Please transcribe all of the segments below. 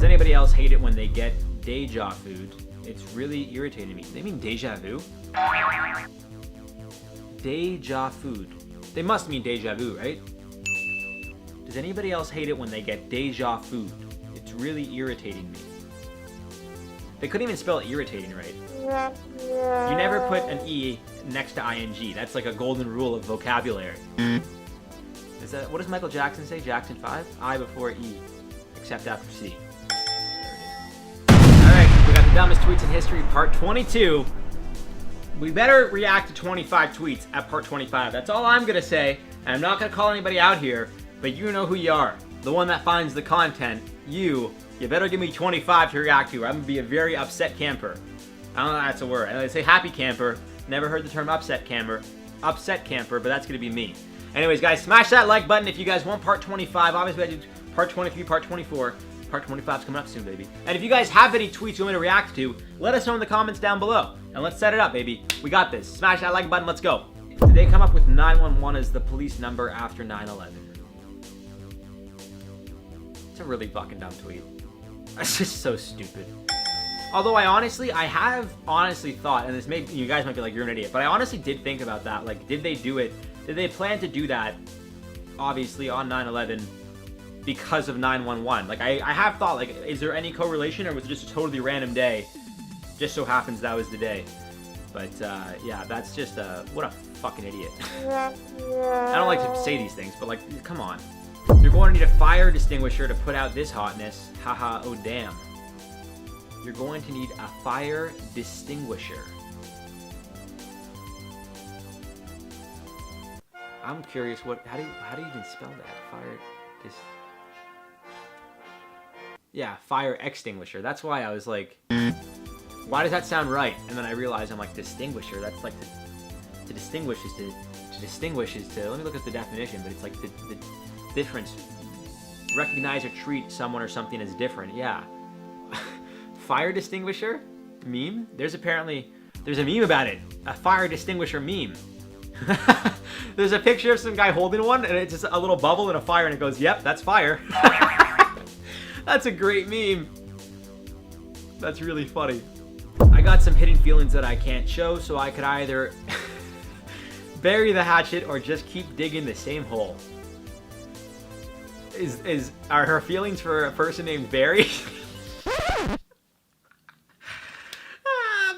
Does anybody else hate it when they get deja food? It's really irritating me. They mean deja vu? Deja food. They must mean deja vu, right? Does anybody else hate it when they get deja food? It's really irritating me. They couldn't even spell irritating right. You never put an E next to ing. That's like a golden rule of vocabulary. Is that, what does Michael Jackson say? Jackson 5? I before E, except after C. Alright, we got the dumbest tweets in history, part 22. We better react to 25 tweets at part 25. That's all I'm gonna say, and I'm not gonna call anybody out here, but you know who you are. The one that finds the content. You better give me 25 to react to, or I'm gonna be a very upset camper. I don't know if that's a word. I say happy camper. Never heard the term upset camper, but that's gonna be me. Anyways, guys, smash that like button if you guys want part 25. Obviously, I did part 23, part 24. Part 25 is coming up soon, baby. And if you guys have any tweets you want me to react to, let us know in the comments down below. And let's set it up, baby. We got this. Smash that like button. Let's go. Did they come up with 911 as the police number after 9/11? It's a really fucking dumb tweet. It's just so stupid. Although I have honestly thought, and this may, you guys might be like, you're an idiot, but I honestly did think about that. Like, did they do it? Did they plan to do that, obviously, on 9/11 because of 911? Like, I have thought, like, is there any correlation, or was it just a totally random day? Just so happens that was the day. But, yeah, that's just, what a fucking idiot. I don't like to say these things, but, like, come on. You're going to need a fire extinguisher to put out this hotness. Haha, oh damn. You're going to need a fire extinguisher. I'm curious, how do you even spell that? Fire extinguisher. That's why I was like, why does that sound right? And then I realized I'm like, distinguisher. That's like to distinguish is to let me look at the definition, but it's like the difference. Recognize or treat someone or something as different. Yeah. Fire extinguisher meme. There's a meme about it. A fire extinguisher meme. There's a picture of some guy holding one, and it's just a little bubble and a fire, and it goes, yep, that's fire. That's a great meme. That's really funny. I got some hidden feelings that I can't show, so I could either bury the hatchet or just keep digging the same hole. Are her feelings for a person named Barry?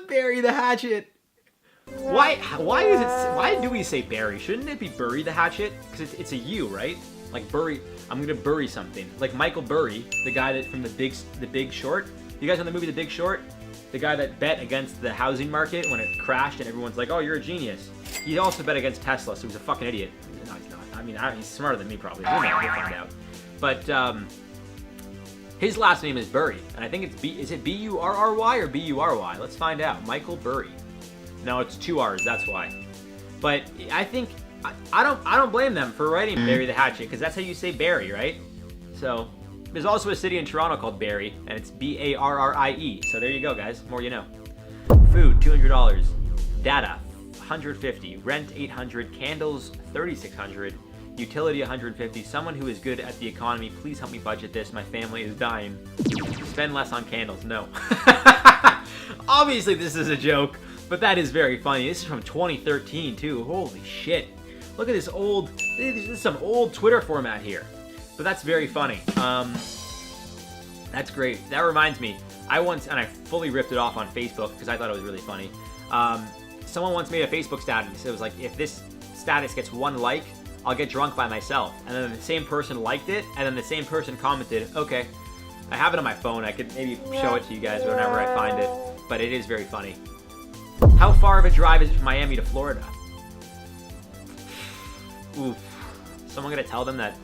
Bury the hatchet. Why do we say bury? Shouldn't it be bury the hatchet? Because it's a U, right? Like bury. I'm gonna bury something. Like Michael Burry, the guy that from the Big Short. You guys know the movie The Big Short? The guy that bet against the housing market when it crashed, and everyone's like, "Oh, you're a genius." He also bet against Tesla, so he was a fucking idiot. No, he's not. I mean, he's smarter than me probably. We'll find out. But his last name is Burry, and I think is it B-U-R-R-Y or B-U-R-Y? Let's find out. Michael Burry. No, it's 2 R's. That's why. But I think I don't blame them for writing bury the hatchet, because that's how you say Barry, right? So there's also a city in Toronto called Barrie, and it's B-A-R-R-I-E. So there you go, guys. More you know. Food, $200. Data, $150. Rent, $800. Candles, $3,600. Utility, $150. Someone who is good at the economy, please help me budget this. My family is dying. Spend less on candles. No. Obviously, this is a joke, but that is very funny. This is from 2013 too. Holy shit! Look at this old. This is some old Twitter format here, but that's very funny. That's great. That reminds me. I fully ripped it off on Facebook because I thought it was really funny. Someone once made a Facebook status. It was like, if this status gets 1 like, I'll get drunk by myself. And then the same person liked it, and then the same person commented, okay, I have it on my phone. I could maybe show it to you guys whenever I find it. But it is very funny. How far of a drive is it from Miami to Florida? Oof. Someone gonna tell them that?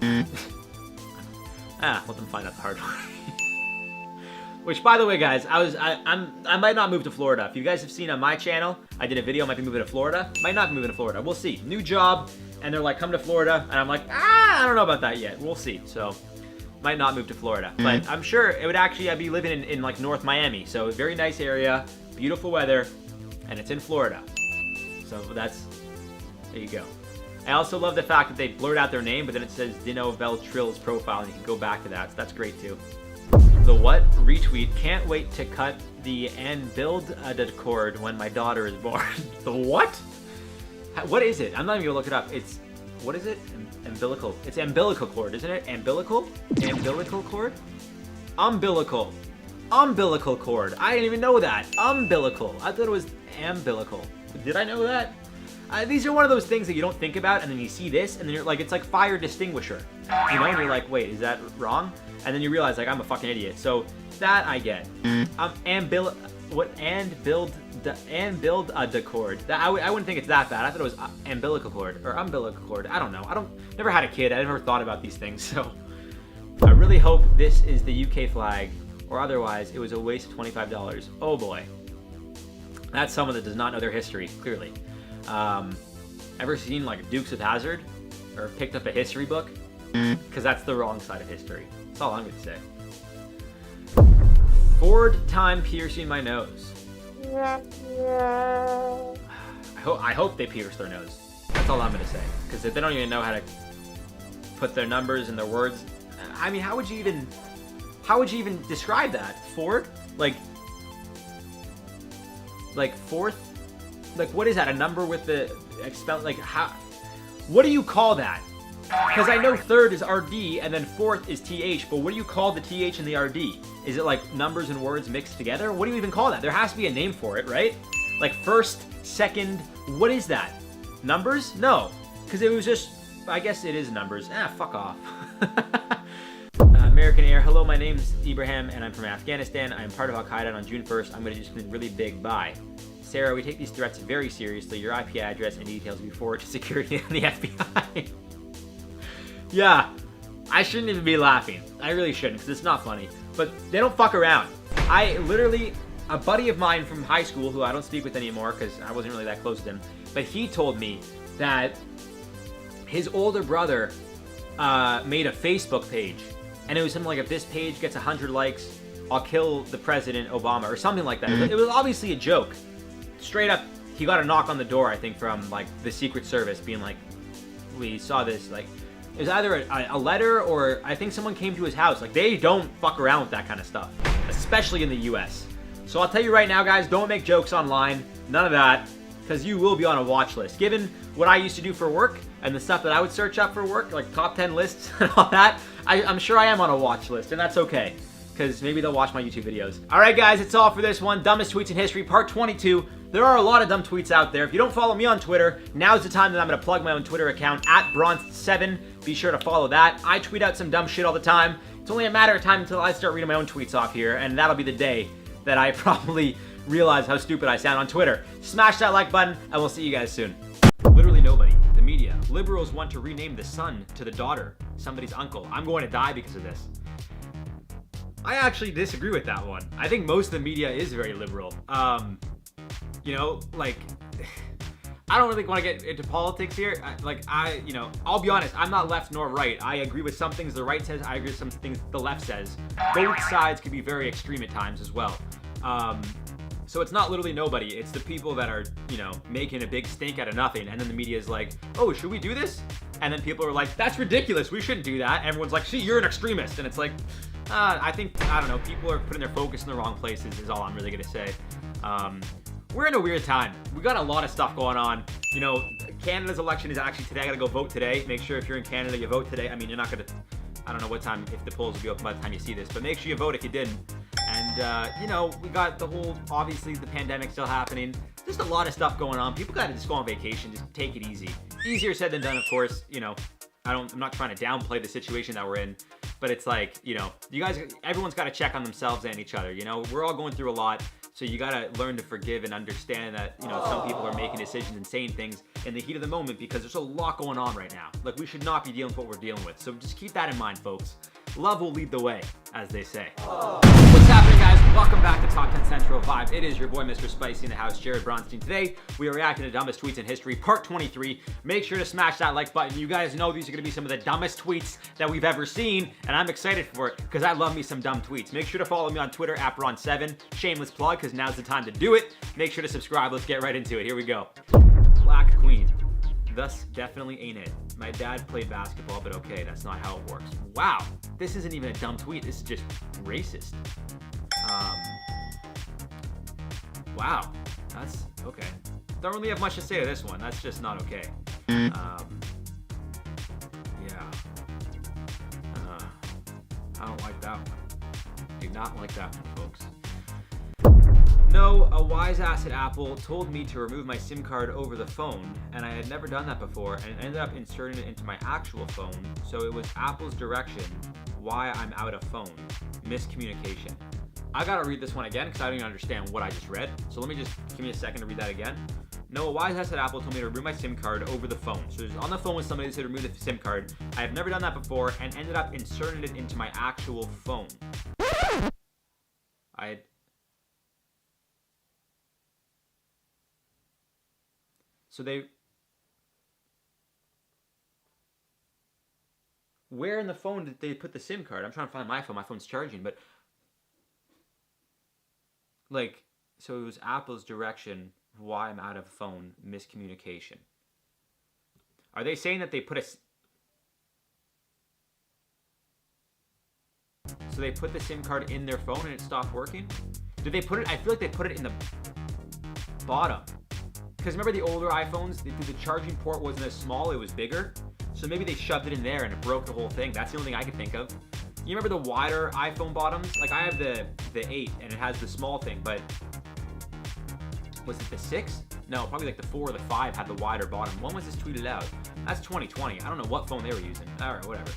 Let them find out the hard way. Which, by the way, guys, I might not move to Florida. If you guys have seen on my channel, I did a video, might be moving to Florida. Might not be moving to Florida. We'll see. New job, and they're like, come to Florida, and I'm like, I don't know about that yet. We'll see. So, might not move to Florida, but I'm sure it would actually. I'd be living in like North Miami, so very nice area, beautiful weather, and it's in Florida. So there you go. I also love the fact that they blurred out their name, but then it says Dino Beltrill's profile, and you can go back to that. So that's great too. The what? Retweet. Can't wait to cut the and build a cord when my daughter is born. The what? What is it? I'm not even gonna look it up. It's, what is it? Umbilical. It's umbilical cord, isn't it? Umbilical? Umbilical cord? Umbilical. Umbilical cord. I didn't even know that. Umbilical. I thought it was umbilical. Did I know that? These are one of those things that you don't think about, and then you see this, and then you're like, it's like fire distinguisher. You know, and you're like, wait, is that wrong? And then you realize, like, I'm a fucking idiot. So that I get. And build a cord. That I wouldn't think it's that bad. I thought it was umbilical cord or umbilical cord. I don't know. Never had a kid. I never thought about these things. So I really hope this is the UK flag, or otherwise it was a waste of $25. Oh boy. That's someone that does not know their history, clearly. Ever seen like Dukes of Hazzard or picked up a history book? Because that's the wrong side of history. That's all I'm going to say. Ford time piercing my nose. I hope they pierce their nose. That's all I'm going to say. Because if they don't even know how to put their numbers and their words, I mean, how would you even describe that? Ford? Like fourth? Like, what is that? A number with the expel? Like, how? What do you call that? Because I know third is RD and then fourth is TH, but what do you call the TH and the RD? Is it like numbers and words mixed together? What do you even call that? There has to be a name for it, right? Like first, second, what is that? Numbers? No, because it was just, I guess it is numbers. Fuck off. American Air, hello, my name's Ibrahim and I'm from Afghanistan. I'm part of Al-Qaeda and on June 1st, I'm going to do something really big. Bye. Sarah, we take these threats very seriously. Your IP address and details will be forwarded to security and the FBI. Yeah, I shouldn't even be laughing. I really shouldn't, because it's not funny. But they don't fuck around. A buddy of mine from high school, who I don't speak with anymore because I wasn't really that close to him, but he told me that his older brother made a Facebook page. And it was something like, if this page gets 100 likes, I'll kill the president, Obama, or something like that. It was obviously a joke. Straight up, he got a knock on the door, I think, from like the Secret Service being like, we saw this, like, it was either a letter or I think someone came to his house. Like, they don't fuck around with that kind of stuff, especially in the US. So I'll tell you right now, guys, don't make jokes online. None of that, because you will be on a watch list. Given what I used to do for work and the stuff that I would search up for work, like top 10 lists and all that, I'm sure I am on a watch list, and that's okay, because maybe they'll watch my YouTube videos. All right, guys, it's all for this one. Dumbest Tweets in History, Part 22. There are a lot of dumb tweets out there. If you don't follow me on Twitter, now's the time that I'm going to plug my own Twitter account, @Bronze7. Be sure to follow that. I tweet out some dumb shit all the time. It's only a matter of time until I start reading my own tweets off here, and that'll be the day that I probably realize how stupid I sound on Twitter. Smash that like button, and we'll see you guys soon. Literally nobody. The media. Liberals want to rename the son to the daughter, somebody's uncle. I'm going to die because of this. I actually disagree with that one. I think most of the media is very liberal. You know, like, I don't really want to get into politics here. I'll be honest, I'm not left nor right. I agree with some things the right says, I agree with some things the left says. Both sides can be very extreme at times as well. So it's not literally nobody. It's the people that are, making a big stink out of nothing. And then the media is like, oh, should we do this? And then people are like, that's ridiculous. We shouldn't do that. And everyone's like, see, you're an extremist. And it's like, I don't know. People are putting their focus in the wrong places is all I'm really going to say. We're in a weird time. We got a lot of stuff going on. Canada's election is actually today. I got to go vote today. Make sure if you're in Canada, you vote today. I mean, you're not going to, I don't know what time, if the polls will be open by the time you see this, but make sure you vote if you didn't. And, we got the whole, obviously, the pandemic still happening. Just a lot of stuff going on. People got to just go on vacation. Just take it easy. Easier said than done, of course. I'm not trying to downplay the situation that we're in, but it's like, everyone's got to check on themselves and each other. We're all going through a lot. So you gotta learn to forgive and understand that, some people are making decisions and saying things in the heat of the moment because there's a lot going on right now. Like, we should not be dealing with what we're dealing with. So just keep that in mind, folks. Love will lead the way, as they say. What's happening, guys? Welcome back to Top 10 Central Vibe. It is your boy, Mr. Spicy in the house, Jared Bronstein. Today, we are reacting to Dumbest Tweets in History, Part 23. Make sure to smash that like button. You guys know these are gonna be some of the dumbest tweets that we've ever seen, and I'm excited for it because I love me some dumb tweets. Make sure to follow me on Twitter, @Bron7. Shameless plug, because now's the time to do it. Make sure to subscribe. Let's get right into it. Here we go. Black Queen. Thus, definitely ain't it. My dad played basketball, but okay, that's not how it works. Wow, this isn't even a dumb tweet. This is just racist. Wow, that's okay. Don't really have much to say to this one. That's just not okay. Yeah. I don't like that one. Do not like that one, folks. No, a wise ass at Apple told me to remove my SIM card over the phone, and I had never done that before, and ended up inserting it into my actual phone, so it was Apple's direction why I'm out of phone. Miscommunication. I gotta read this one again because I don't even understand what I just read, so let me just give me a second to read that again. No, a wise ass at Apple told me to remove my SIM card over the phone. So it was on the phone with somebody that said remove the SIM card. I have never done that before, and ended up inserting it into my actual phone. So where in the phone did they put the SIM card? I'm trying to find my phone. My phone's charging, but like, so it was Apple's direction why I'm out of phone. Miscommunication. Are they saying that they put so they put the SIM card in their phone and it stopped working? Did they put it? I feel like they put it in the bottom. Because remember the older iPhones, the charging port wasn't as small, it was bigger. So maybe they shoved it in there and it broke the whole thing. That's the only thing I can think of. You remember the wider iPhone bottoms? Like I have the 8 and it has the small thing, but was it the 6? No, probably like the 4 or the 5 had the wider bottom. When was this tweeted out? That's 2020. I don't know what phone they were using. All right, whatever.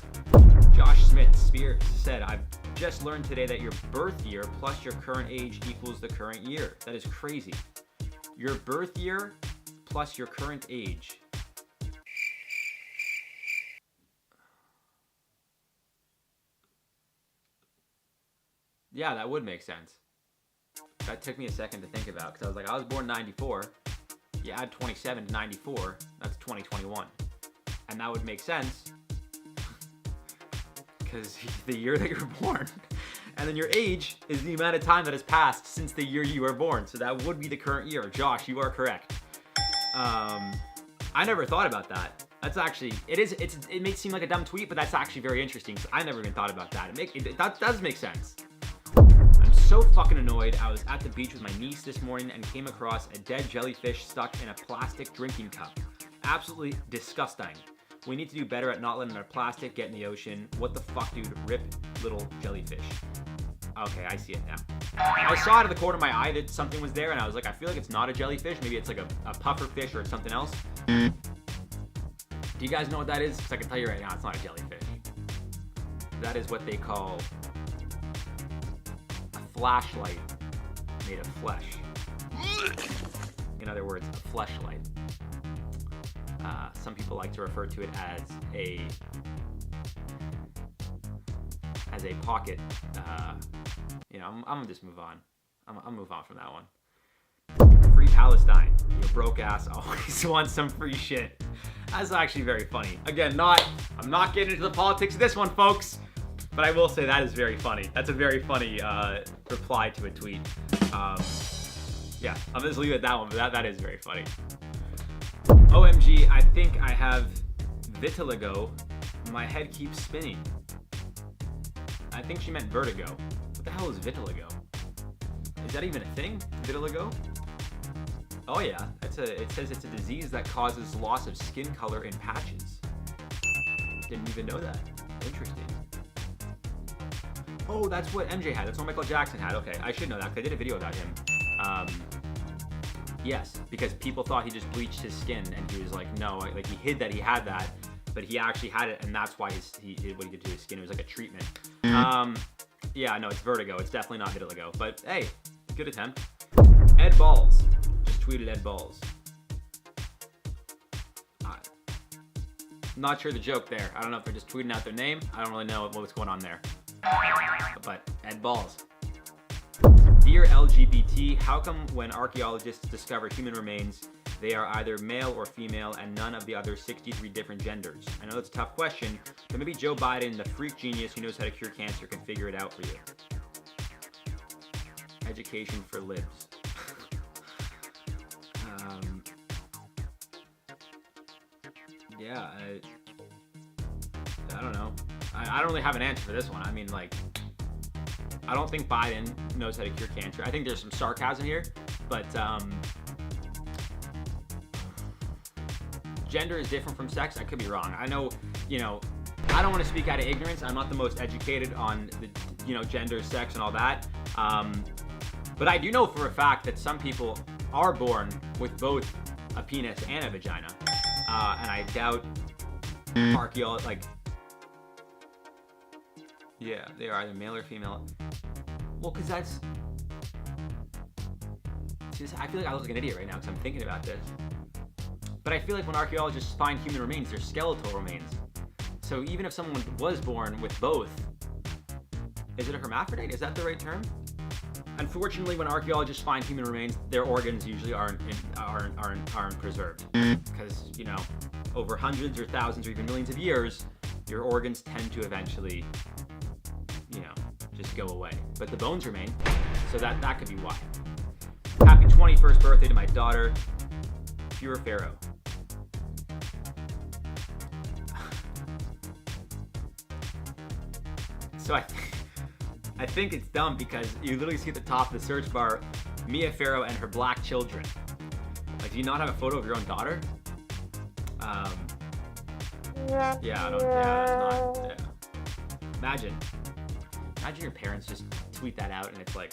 Josh Smith Spears said, I've just learned today that your birth year plus your current age equals the current year. That is crazy. Your birth year plus your current age. Yeah, that would make sense. That took me a second to think about because I was like, I was born 94. You add 27 to 94, that's 2021. And that would make sense because the year that you're born. And then your age is the amount of time that has passed since the year you were born. So that would be the current year. Josh, you are correct. I never thought about that. That's actually, it may seem like a dumb tweet, but that's actually very interesting. I never even thought about that. That does make sense. I'm so fucking annoyed. I was at the beach with my niece this morning and came across a dead jellyfish stuck in a plastic drinking cup. Absolutely disgusting. We need to do better at not letting our plastic get in the ocean. What the fuck, dude? Rip little jellyfish. Okay, I see it now. I saw out of the corner of my eye that something was there, and I was like, I feel like it's not a jellyfish. Maybe it's like a puffer fish or it's something else. Do you guys know what that is? Because I can tell you right now, it's not a jellyfish. That is what they call a flashlight made of flesh. In other words, a fleshlight. Some people like to refer to it as a pocket. I'm gonna just move on. I'm gonna move on from that one. Free Palestine. You broke ass always want some free shit. That's actually very funny. Again, I'm not getting into the politics of this one, folks. But I will say that is very funny. That's a very funny reply to a tweet. Yeah, I'll just leave it at that one, but that is very funny. OMG, I think I have vitiligo. My head keeps spinning. I think she meant vertigo. What the hell is vitiligo? Is that even a thing? Vitiligo? Oh yeah, it says it's a disease that causes loss of skin color in patches. Didn't even know that. Interesting. Oh, that's what MJ had. That's what Michael Jackson had. Okay, I should know that because I did a video about him. Yes, because people thought he just bleached his skin, and he was like, no, like he hid that he had that, but he actually had it, and that's why he did what he did to his skin. It was like a treatment. Yeah, no, it's vertigo. It's definitely not vitiligo, but hey, good attempt. Ed Balls just tweeted Ed Balls. Not sure the joke there. I don't know if they're just tweeting out their name. I don't really know what's going on there. But Ed Balls. Dear LGBT, how come when archaeologists discover human remains, they are either male or female and none of the other 63 different genders? I know that's a tough question, but maybe Joe Biden, the freak genius who knows how to cure cancer, can figure it out for you. Education for libs. yeah, I don't know. I don't really have an answer for this one. I mean, like, I don't think Biden knows how to cure cancer. I think there's some sarcasm here, but gender is different from sex. I could be wrong. I know, you know, I don't want to speak out of ignorance. I'm not the most educated on the, you know, gender, sex, and all that. But I do know for a fact that some people are born with both a penis and a vagina. And I doubt archaeologists, like, yeah, they are either male or female. Well, because that's, I feel like I look like an idiot right now because I'm thinking about this. But I feel like when archaeologists find human remains, they're skeletal remains. So even if someone was born with both, is it a hermaphrodite? Is that the right term? Unfortunately, when archaeologists find human remains, their organs usually aren't preserved. Because, you know, over hundreds or thousands or even millions of years, your organs tend to eventually, you know, just go away. But the bones remain, so that could be why. Happy 21st birthday to my daughter, Pure Pharaoh. So I think it's dumb because you literally see at the top of the search bar, Mia Farrow and her black children. Like, do you not have a photo of your own daughter? Yeah, I don't, yeah, that's not, yeah. Imagine your parents just tweet that out and it's like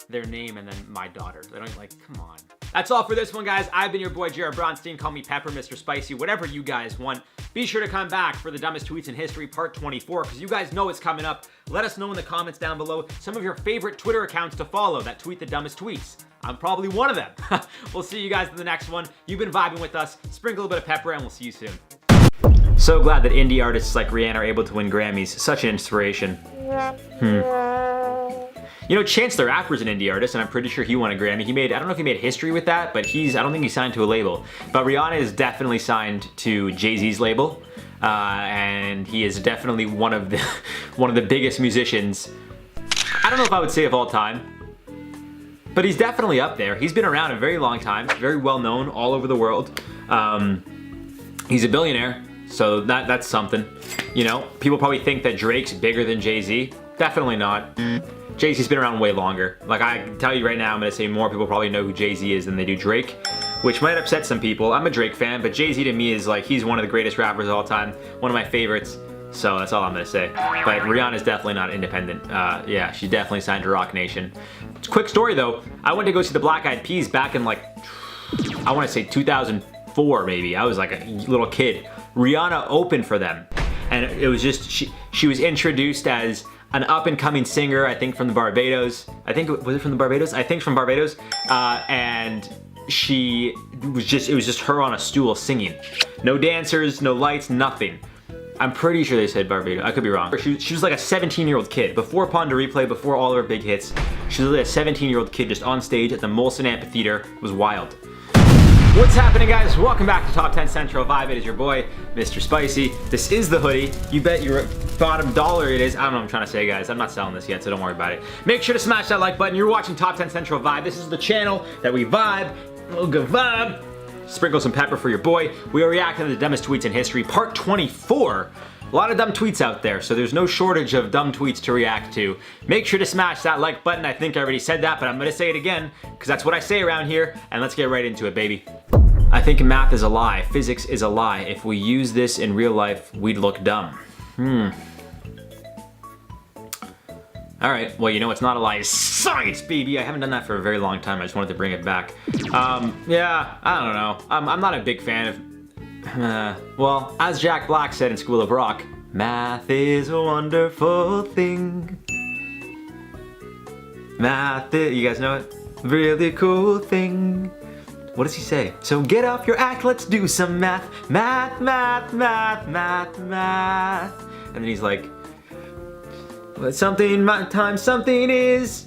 their name and then my daughter. They don't, like, come on. That's all for this one, guys. I've been your boy, Jared Bronstein. Call me Pepper, Mr. Spicy, whatever you guys want. Be sure to come back for the dumbest tweets in history, part 24, because you guys know it's coming up. Let us know in the comments down below some of your favorite Twitter accounts to follow that tweet the dumbest tweets. I'm probably one of them. We'll see you guys in the next one. You've been vibing with us. Sprinkle a bit of pepper, and we'll see you soon. So glad that indie artists like Rihanna are able to win Grammys. Such an inspiration. You know, Chance the Rapper's an indie artist, and I'm pretty sure he won a Grammy. He made, I don't know if he made history with that, but I don't think he signed to a label. But Rihanna is definitely signed to Jay-Z's label, and he is definitely one of the biggest musicians. I don't know if I would say of all time, but he's definitely up there. He's been around a very long time, very well known all over the world. He's a billionaire, so that's something. You know, people probably think that Drake's bigger than Jay-Z. Definitely not. Jay-Z's been around way longer. Like, I can tell you right now, I'm gonna say more people probably know who Jay-Z is than they do Drake, which might upset some people. I'm a Drake fan, but Jay-Z to me is like, he's one of the greatest rappers of all time, one of my favorites. So that's all I'm gonna say. But Rihanna's definitely not independent. Yeah, she's definitely signed to Roc Nation. It's a quick story though. I went to go see the Black Eyed Peas back in, like, I wanna say 2004 maybe. I was like a little kid. Rihanna opened for them. And it was just, she was introduced as an up-and-coming singer, I think from the Barbados. Was it from the Barbados? I think from Barbados. And it was just her on a stool singing. No dancers, no lights, nothing. I'm pretty sure they said Barbados. I could be wrong. She was like a 17-year-old kid. Before Pon de Replay, before all of her big hits, she was like a 17-year-old kid just on stage at the Molson Amphitheater. It was wild. What's happening, guys? Welcome back to Top 10 Central Vibe. It is your boy, Mr. Spicy. This is the hoodie. You bet your bottom dollar it is. I don't know what I'm trying to say, guys. I'm not selling this yet, so don't worry about it. Make sure to smash that like button. You're watching Top 10 Central Vibe. This is the channel that we vibe. A little good vibe. Sprinkle some pepper for your boy. We are reacting to the dumbest tweets in history, part 24. A lot of dumb tweets out there, so there's no shortage of dumb tweets to react to. Make sure to smash that like button. I think I already said that, but I'm gonna say it again, because that's what I say around here, and let's get right into it, baby. I think math is a lie. Physics is a lie. If we use this in real life, we'd look dumb. All right, well, you know it's not a lie. It's science, baby. I haven't done that for a very long time. I just wanted to bring it back. Yeah, I don't know. I'm not a big fan of... well, as Jack Black said in School of Rock, math is a wonderful thing. Math is, you guys know it? Really cool thing. What does he say? So get off your act, let's do some math. Math, math, math, math, math. And then he's like, well, something times something is,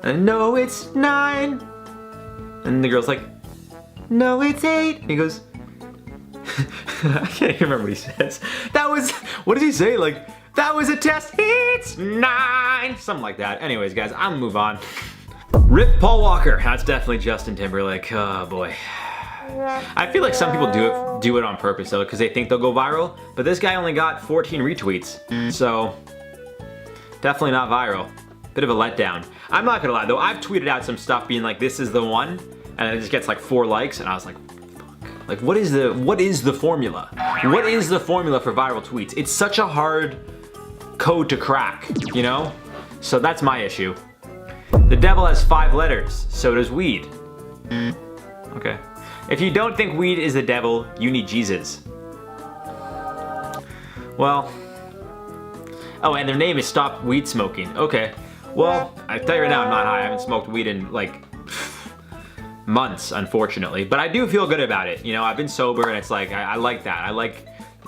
I know it's 9. And the girl's like, no, it's 8. And he goes, I can't even remember what he says. That was, what does he say? Like, that was a test, it's 9. Something like that. Anyways, guys, I'm gonna move on. Rip Paul Walker. That's definitely Justin Timberlake. Oh boy. I feel like some people do it on purpose though, because they think they'll go viral. But this guy only got 14 retweets, so definitely not viral. Bit of a letdown. I'm not gonna lie though, I've tweeted out some stuff being like, this is the one, and it just gets like 4 likes, and I was like, fuck. Like, what is the formula? What is the formula for viral tweets? It's such a hard code to crack, you know? So that's my issue. The devil has 5 letters, so does weed. Okay. If you don't think weed is the devil, you need Jesus. Well, oh, and their name is Stop Weed Smoking. Okay. Well, I tell you right now, I'm not high. I haven't smoked weed in like months, unfortunately. But I do feel good about it. You know, I've been sober, and it's like, I like that.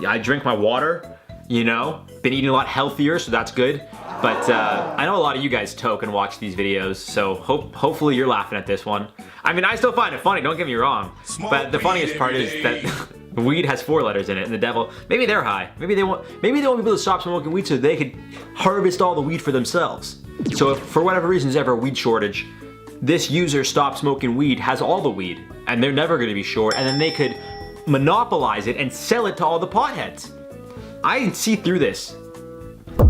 I drink my water, you know? Been eating a lot healthier, so that's good. But I know a lot of you guys toke and watch these videos, so hopefully you're laughing at this one. I mean, I still find it funny, don't get me wrong. But the funniest part is that weed has 4 letters in it, and the devil, maybe they're high. Maybe they want people to stop smoking weed so they could harvest all the weed for themselves. So if for whatever reason there's ever a weed shortage, this user Stop Smoking Weed has all the weed, and they're never gonna be short, and then they could monopolize it and sell it to all the potheads. I see through this.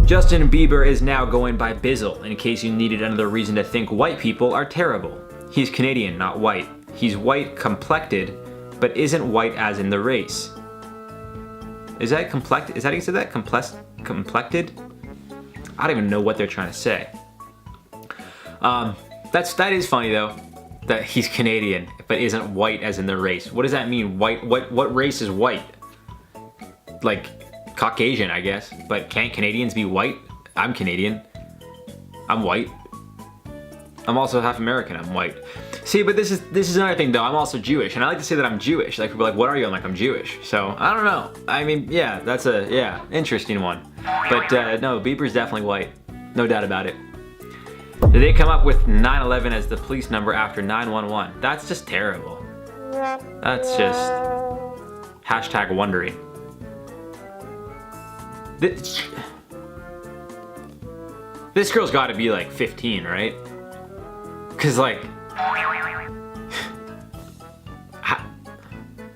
Justin Bieber is now going by Bizzle, in case you needed another reason to think white people are terrible. He's Canadian, not white. He's white complected, but isn't white as in the race. Is that complected? Is that how you said that? Complected? I don't even know what they're trying to say. That is funny though, that he's Canadian, but isn't white as in the race. What does that mean? White? What race is white? Like Caucasian, I guess. But can't Canadians be white? I'm Canadian. I'm white. I'm also half American. I'm white. See, but this is another thing though. I'm also Jewish, and I like to say that I'm Jewish. Like people are like, "What are you?" I'm like, "I'm Jewish." So I don't know. I mean, yeah, that's a interesting one. But no, Bieber's definitely white, no doubt about it. Did they come up with 9/11 as the police number after 911? That's just terrible. That's just hashtag wondering. This girl's got to be like 15, right? Cause like,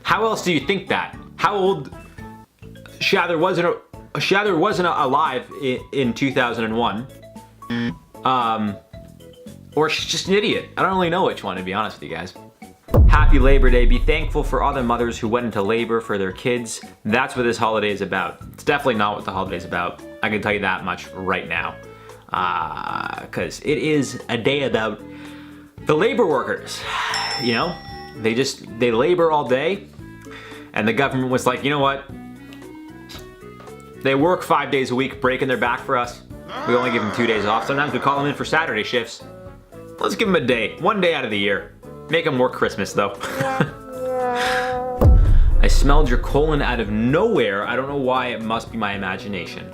how else do you think that? How old? Shather wasn't alive in 2001. Or she's just an idiot. I don't really know which one, to be honest with you guys. Happy Labor Day. Be thankful for all the mothers who went into labor for their kids. That's what this holiday is about. It's definitely not what the holiday is about. I can tell you that much right now. Because it is a day about the labor workers. You know, they labor all day, and the government was like, you know what? They work 5 days a week, breaking their back for us. We only give them 2 days off. Sometimes we call them in for Saturday shifts. Let's give them a day, 1 day out of the year. Make them work Christmas though. I smelled your colon out of nowhere. I don't know why, it must be my imagination.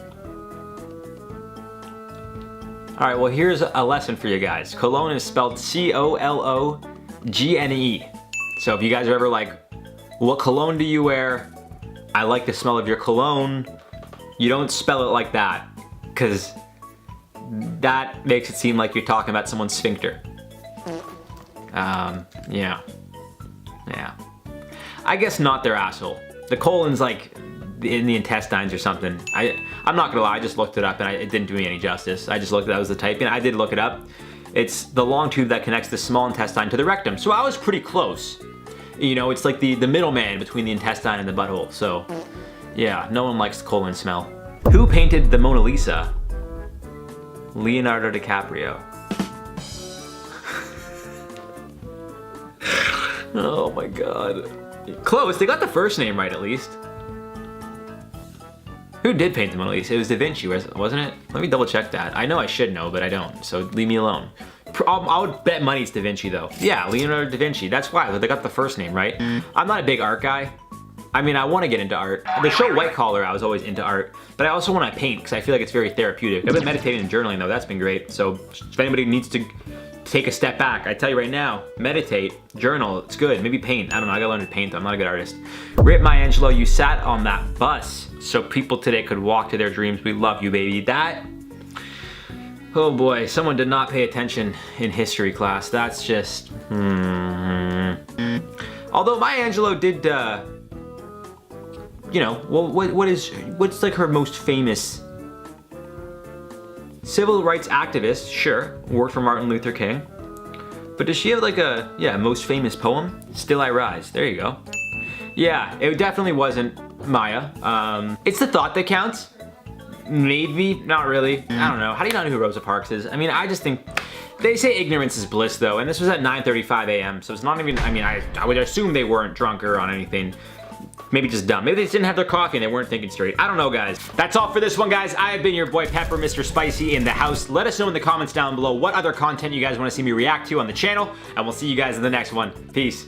All right, well here's a lesson for you guys. Cologne is spelled C-O-L-O-G-N-E. So if you guys are ever like, what cologne do you wear? I like the smell of your cologne. You don't spell it like that, because that makes it seem like you're talking about someone's sphincter. Yeah. I guess not their asshole. The colon's like in the intestines or something. I'm not gonna lie, I just looked it up and it didn't do me any justice. I just looked, that was the typing. I did look it up. It's the long tube that connects the small intestine to the rectum. So I was pretty close. You know, it's like the middleman between the intestine and the butthole. So yeah, no one likes the colon smell. Who painted the Mona Lisa? Leonardo DiCaprio. Oh my god. Close, they got the first name right at least. Who did paint the Mona Lisa? It was Da Vinci, wasn't it? Let me double check that. I know I should know, but I don't, so leave me alone. I would bet money it's Da Vinci though. Yeah, Leonardo da Vinci, that's why, they got the first name right. I'm not a big art guy. I mean, I want to get into art. The show White Collar, I was always into art, but I also want to paint because I feel like it's very therapeutic. I've been meditating and journaling though, that's been great. So if anybody needs to take a step back, I tell you right now, meditate, journal, it's good. Maybe paint, I don't know, I gotta learn to paint though, I'm not a good artist. Rip Maya Angelou, you sat on that bus so people today could walk to their dreams. We love you, baby. That, oh boy, someone did not pay attention in history class. That's just, Also, Although Maya Angelou did, you know, well, what's like her most famous? Civil rights activist, sure, worked for Martin Luther King. But does she have like a, yeah, most famous poem? Still I Rise, there you go. Yeah, it definitely wasn't Maya. It's the thought that counts. Maybe, not really. I don't know. How do you not know who Rosa Parks is? I mean, I just think, they say ignorance is bliss though, and this was at 9:35 a.m. So it's not even, I mean, I would assume they weren't drunk or on anything. Maybe just dumb. Maybe they just didn't have their coffee and they weren't thinking straight. I don't know, guys. That's all for this one, guys. I have been your boy Pepper, Mr. Spicy in the house. Let us know in the comments down below what other content you guys want to see me react to on the channel, and we'll see you guys in the next one. Peace.